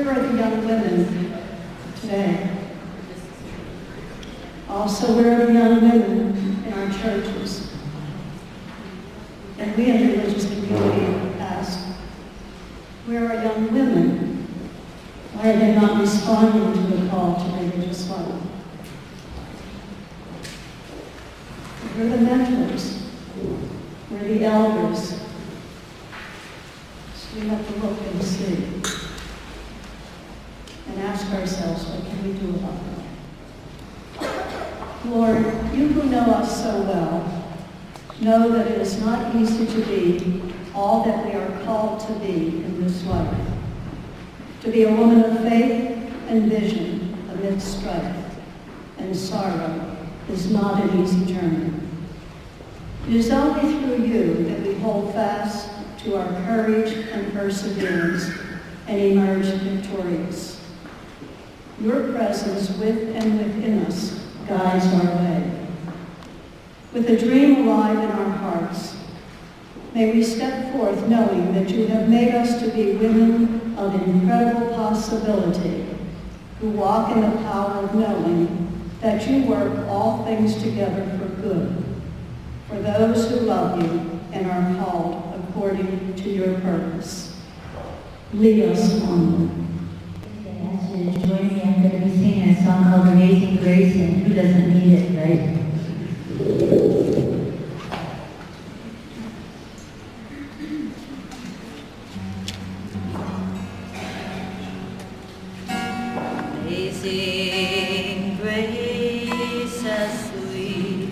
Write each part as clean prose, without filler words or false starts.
where are the young women today? Also, where are the young women in our churches? And we in the religious community ask, where are young women? Why are they not responding to the call to religious life? Where are the mentors? Where are the elders? So we have to look and see and ask ourselves, what can we do about that? Lord, you who know us so well, know that it is not easy to be all that we are called to be in this life. To be a woman of faith and vision amidst strife and sorrow is not an easy journey. It is only through you that we hold fast to our courage and perseverance and emerge victorious. Your presence with and within us guides our way. With a dream alive in our hearts, may we step forth knowing that you have made us to be women of incredible possibility, who walk in the power of knowing that you work all things together for good, for those who love you and are called according to your purpose. Lead us onward. I ask you to join me. I'm going to be singing a song called Amazing Grace, and who doesn't need it, right? Amazing grace, as sweet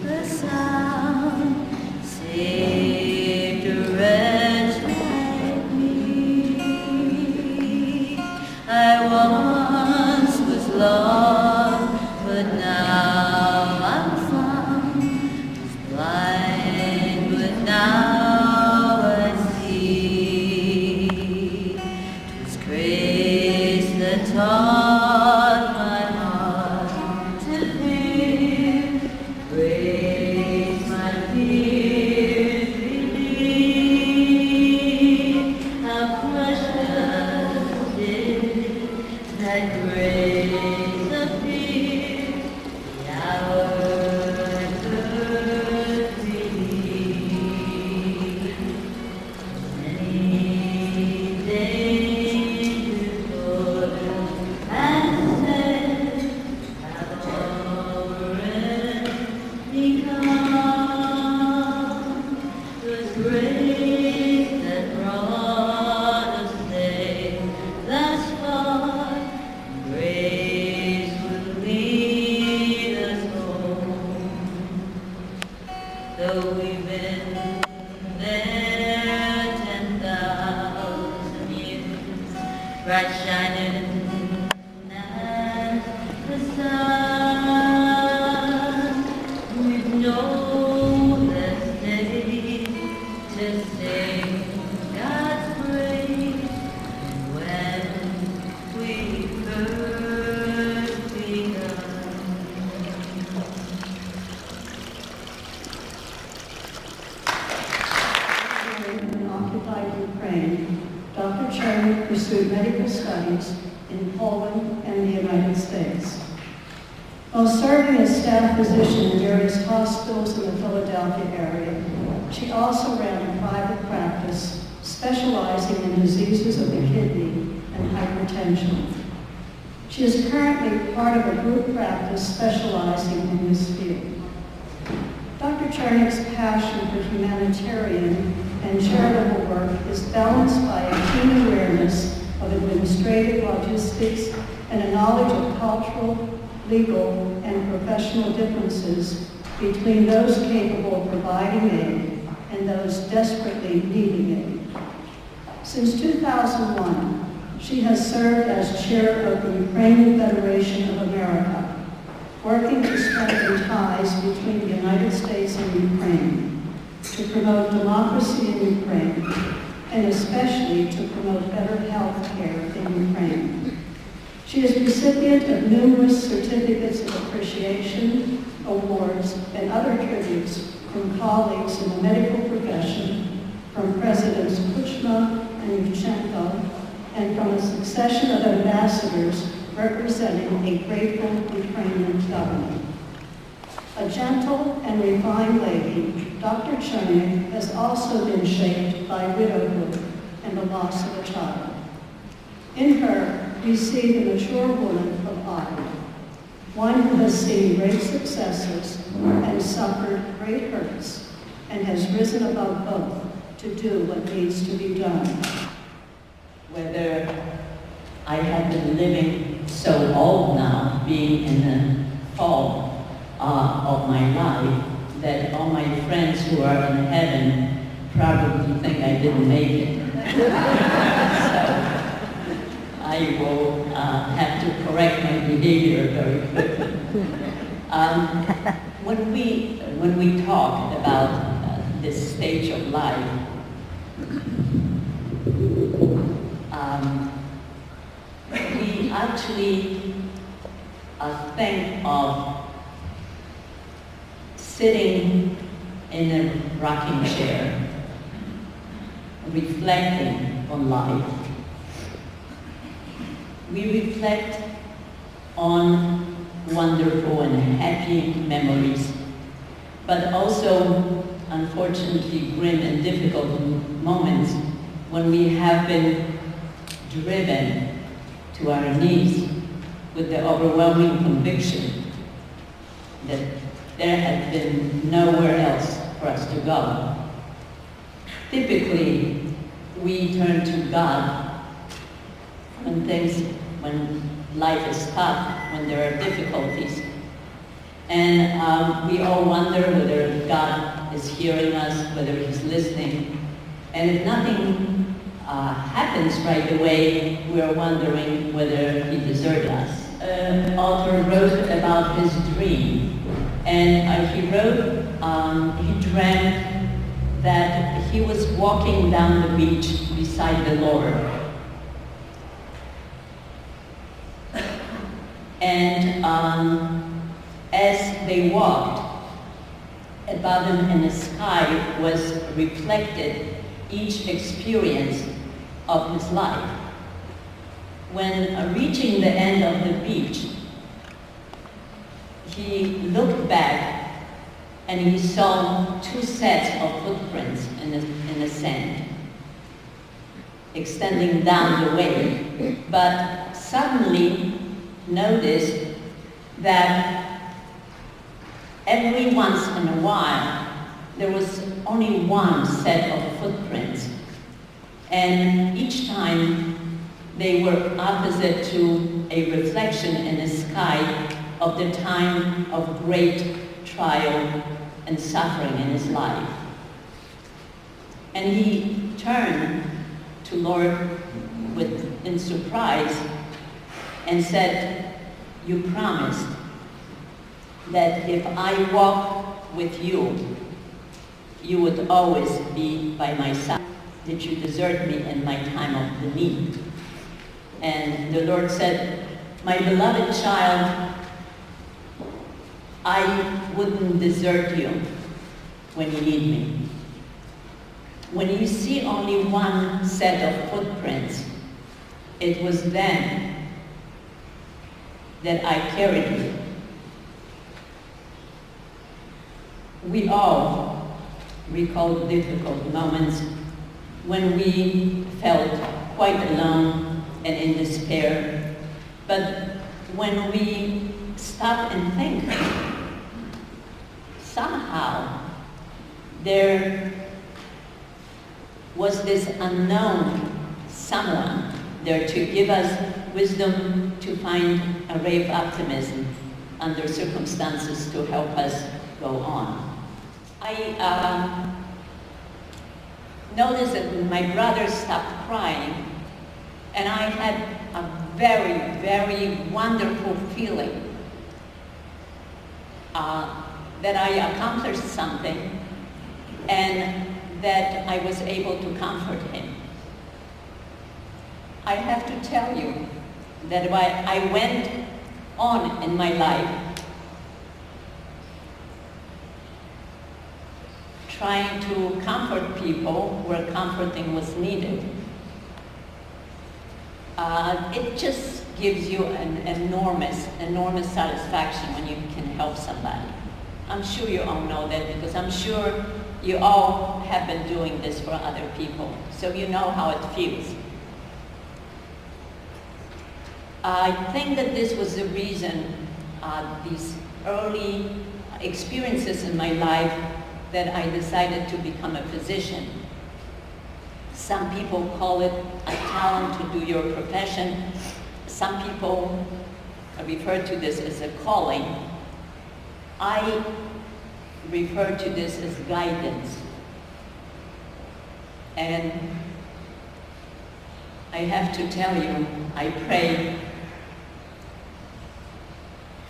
the sound, saved a wretch like me. I once was lost, but now I'm found. Was blind, but now I see. 'Twas grace that taught my heart to live. Grace my fears relieved. How precious is that grace appeared the hour I could believe. Many days before and said, have already come. 'Twas grace that brought us safe thus far. Grace will lead us home. Though we've been there 10,000 years, bright shining as the sun, we've no less days to sing God's praise when we first begun. In occupied Ukraine, Dr. Cherny pursued medical studies in Poland and the United States. While serving as staff physician in various hospitals in the Philadelphia area, she also ran a private practice specializing in diseases of the kidney and hypertension. She is currently part of a group practice specializing in this field. Dr. Cherny's passion for humanitarian and charitable work is balanced by a keen awareness of administrative logistics and a knowledge of cultural, legal, and professional differences between those capable of providing aid and those desperately needing aid. Since 2001, she has served as chair of the Ukrainian Federation of America, working to strengthen ties between the United States and Ukraine, to promote democracy in Ukraine, and especially to promote better health care in Ukraine. She is recipient of numerous certificates of appreciation, awards, and other tributes from colleagues in the medical profession, from Presidents Kuchma and Yushchenko, and from a procession of ambassadors representing a grateful Ukrainian government. A gentle and refined lady, Dr. Cherny has also been shaped by widowhood and the loss of a child. In her, we see the mature woman of Iowa, one who has seen great successes and suffered great hurts, and has risen above both to do what needs to be done. Whether I have been living so old now, being in the fall of my life, that all my friends who are in heaven probably think I didn't make it. So I will have to correct my behavior very quickly. When we talk about this stage of life, we actually think of sitting in a rocking chair, reflecting on life. We reflect on wonderful and happy memories, but also, unfortunately, grim and difficult moments when we have been driven to our knees with the overwhelming conviction that there had been nowhere else for us to go. Typically, we turn to God when life is tough, when there are difficulties. And we all wonder whether God is hearing us, whether He's listening. And if nothing happens right away, we're wondering whether He deserted us. An author wrote about his dream. And he wrote, he dreamt that he was walking down the beach beside the Lord. And as they walked, above him in the sky was reflected each experience of his life. When reaching the end of the beach, he looked back and he saw two sets of footprints in the sand, extending down the way, but suddenly noticed that every once in a while there was only one set of footprints, and each time they were opposite to a reflection in the sky of the time of great trial and suffering in his life. And he turned to Lord in surprise and said, "You promised that if I walk with you, you would always be by my side. Did you desert me in my time of the need?" And the Lord said, "My beloved child, I wouldn't desert you when you need me. When you see only one set of footprints, it was then that I carried you." We all recall difficult moments when we felt quite alone and in despair. But when we stop and think, somehow there was this unknown someone there to give us wisdom to find a ray of optimism under circumstances to help us go on. I noticed that my brother stopped crying, and I had a very, very wonderful feeling that I accomplished something and that I was able to comfort him. I have to tell you that while I went on in my life trying to comfort people where comforting was needed, It just gives you an enormous satisfaction when you can help somebody. I'm sure you all know that because I'm sure you all have been doing this for other people, so you know how it feels. I think that this was the reason, these early experiences in my life, that I decided to become a physician. Some people call it a talent to do your profession. Some people refer to this as a calling. I refer to this as guidance. And I have to tell you, I pray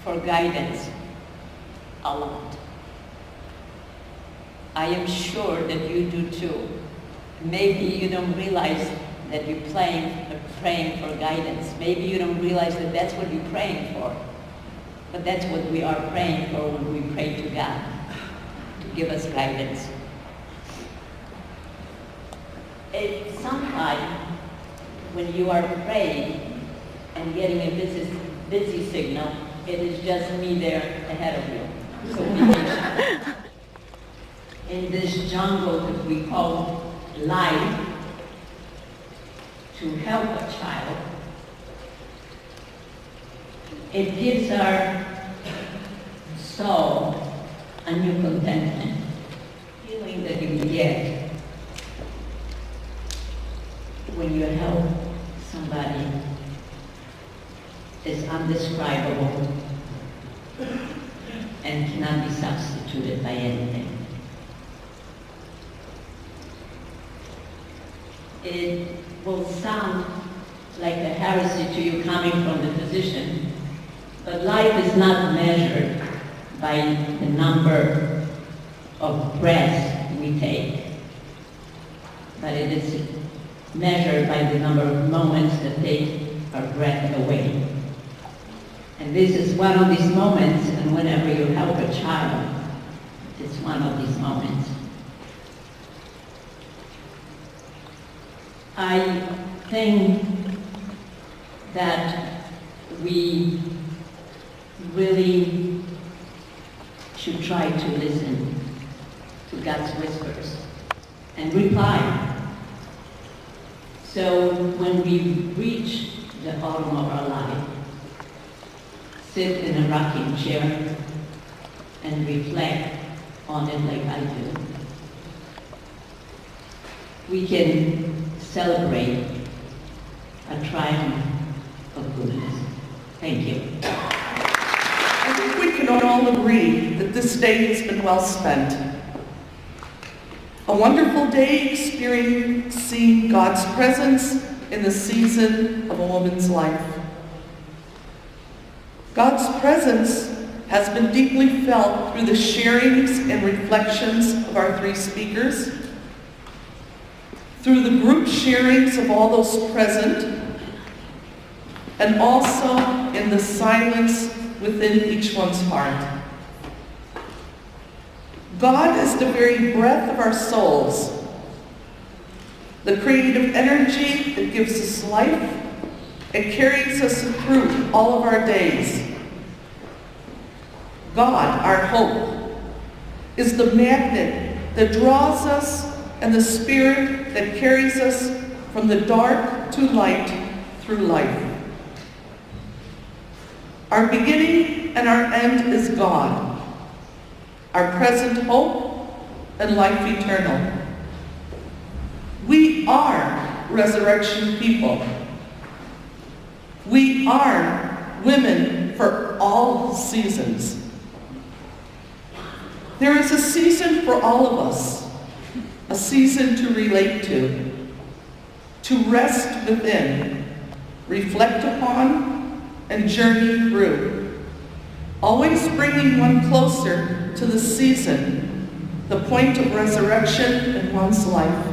for guidance a lot. I am sure that you do too. Maybe you don't realize that you're praying for guidance. Maybe you don't realize that that's what you're praying for. But that's what we are praying for when we pray to God, to give us guidance. Sometimes when you are praying and getting a busy signal, it is just me there ahead of you. So be patient. In this jungle that we call life, to help a child, it gives our soul a new contentment, feeling that you get when you help somebody is indescribable and cannot be substituted by anything. It will sound like a heresy to you coming from the physician, but life is not measured by the number of breaths we take, but it is measured by the number of moments that take our breath away. And this is one of these moments, and whenever you help a child, it's one of these moments. I think that we really should try to listen to God's whispers and reply. So when we reach the autumn of our life, sit in a rocking chair and reflect on it like I do, we can celebrate a triumph of goodness. Thank you. I think we can all agree that this day has been well spent. A wonderful day experiencing God's presence in the season of a woman's life. God's presence has been deeply felt through the sharings and reflections of our three speakers, through the group sharings of all those present, and also in the silence within each one's heart. God is the very breath of our souls, the creative energy that gives us life and carries us through all of our days. God, our hope, is the magnet that draws us and the spirit that carries us from the dark to light through life. Our beginning and our end is God, our present hope and life eternal. We are resurrection people. We are women for all seasons. There is a season for all of us, a season to relate to rest within, reflect upon, and journey through, always bringing one closer to the season, the point of resurrection in one's life.